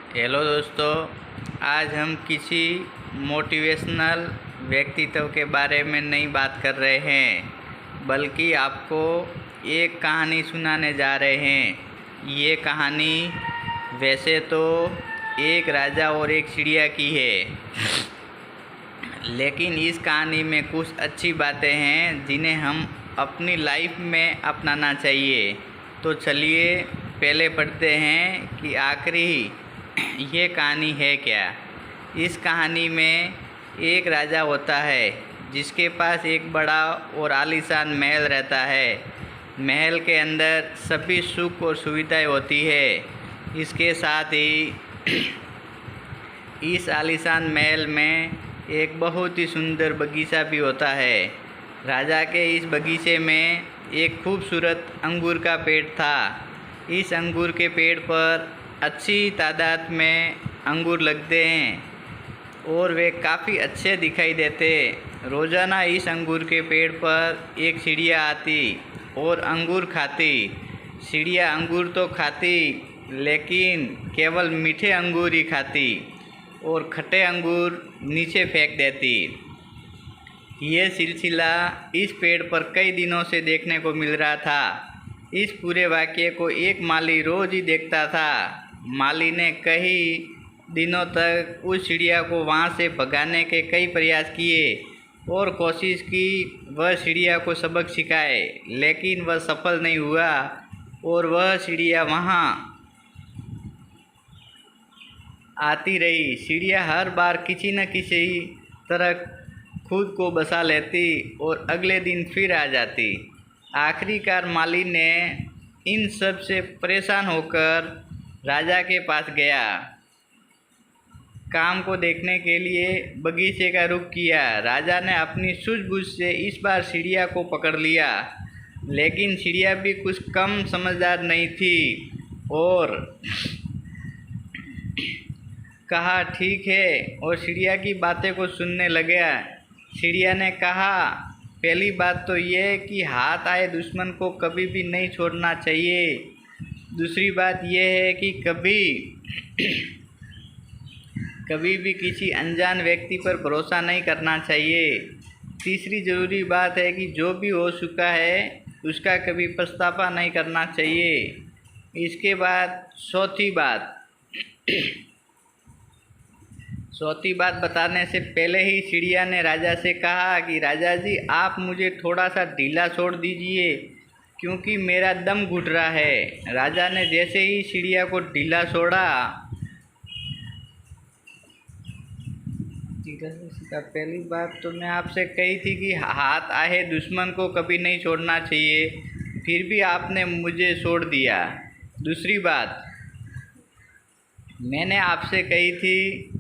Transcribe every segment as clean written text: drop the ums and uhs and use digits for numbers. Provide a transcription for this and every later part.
Hello दोस्तों, आज हम किसी मोटिवेशनल व्यक्तित्व के बारे में नहीं बात कर रहे हैं, बल्कि आपको एक कहानी सुनाने जा रहे हैं। ये कहानी वैसे तो एक राजा और एक चिड़िया की है, लेकिन इस कहानी में कुछ अच्छी बातें हैं जिन्हें हम अपनी लाइफ में अपनाना चाहिए। तो चलिए पहले पढ़ते हैं कि आखिरी ये कहानी है क्या। इस कहानी में एक राजा होता है जिसके पास एक बड़ा और आलीशान महल रहता है। महल के अंदर सभी सुख और सुविधाएं होती है। इसके साथ ही इस आलीशान महल में एक बहुत ही सुंदर बगीचा भी होता है। राजा के इस बगीचे में एक खूबसूरत अंगूर का पेड़ था। इस अंगूर के पेड़ पर अच्छी तादाद में अंगूर लगते हैं और वे काफ़ी अच्छे दिखाई देते। रोज़ाना इस अंगूर के पेड़ पर एक चिड़िया आती और अंगूर खाती। चिड़िया अंगूर तो खाती, लेकिन केवल मीठे अंगूर ही खाती और खट्टे अंगूर नीचे फेंक देती। ये सिलसिला इस पेड़ पर कई दिनों से देखने को मिल रहा था। इस पूरे वाक़ये को एक माली रोज़ ही देखता था। माली ने कई दिनों तक उस चिड़िया को वहाँ से भगाने के कई प्रयास किए और कोशिश की वह चिड़िया को सबक सिखाए, लेकिन वह सफल नहीं हुआ और वह चिड़िया वहाँ आती रही। चिड़िया हर बार किसी न किसी तरह खुद को बचा लेती और अगले दिन फिर आ जाती। आखिरकार माली ने इन सब से परेशान होकर राजा के पास गया। काम को देखने के लिए बगीचे का रुख किया। राजा ने अपनी सूझबूझ से इस बार चिड़िया को पकड़ लिया, लेकिन चिड़िया भी कुछ कम समझदार नहीं थी और कहा ठीक है, और चिड़िया की बातें को सुनने लगा। चिड़िया ने कहा, पहली बात तो ये कि हाथ आए दुश्मन को कभी भी नहीं छोड़ना चाहिए। दूसरी बात यह है कि कभी भी किसी अनजान व्यक्ति पर भरोसा नहीं करना चाहिए। तीसरी ज़रूरी बात है कि जो भी हो चुका है उसका कभी पछतावा नहीं करना चाहिए। इसके बाद चौथी बात बताने से पहले ही चिड़िया ने राजा से कहा कि राजा जी, आप मुझे थोड़ा सा ढीला छोड़ दीजिए क्योंकि मेरा दम घुट रहा है। राजा ने जैसे ही चिड़िया को ढीला छोड़ा, पहली बात तो मैं आपसे कही थी कि हाथ आए दुश्मन को कभी नहीं छोड़ना चाहिए, फिर भी आपने मुझे छोड़ दिया। दूसरी बात मैंने आपसे कही थी।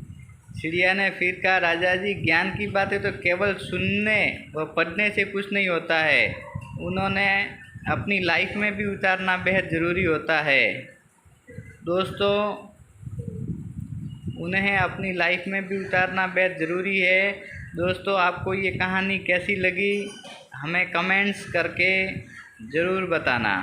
चिड़िया ने फिर कहा, राजा जी, ज्ञान की बातें तो केवल सुनने व पढ़ने से कुछ नहीं होता है, उन्होंने अपनी लाइफ में भी उतारना बेहद ज़रूरी होता है। दोस्तों, उन्हें अपनी लाइफ में भी उतारना बेहद ज़रूरी है। दोस्तों, आपको ये कहानी कैसी लगी हमें कमेंट्स करके ज़रूर बताना।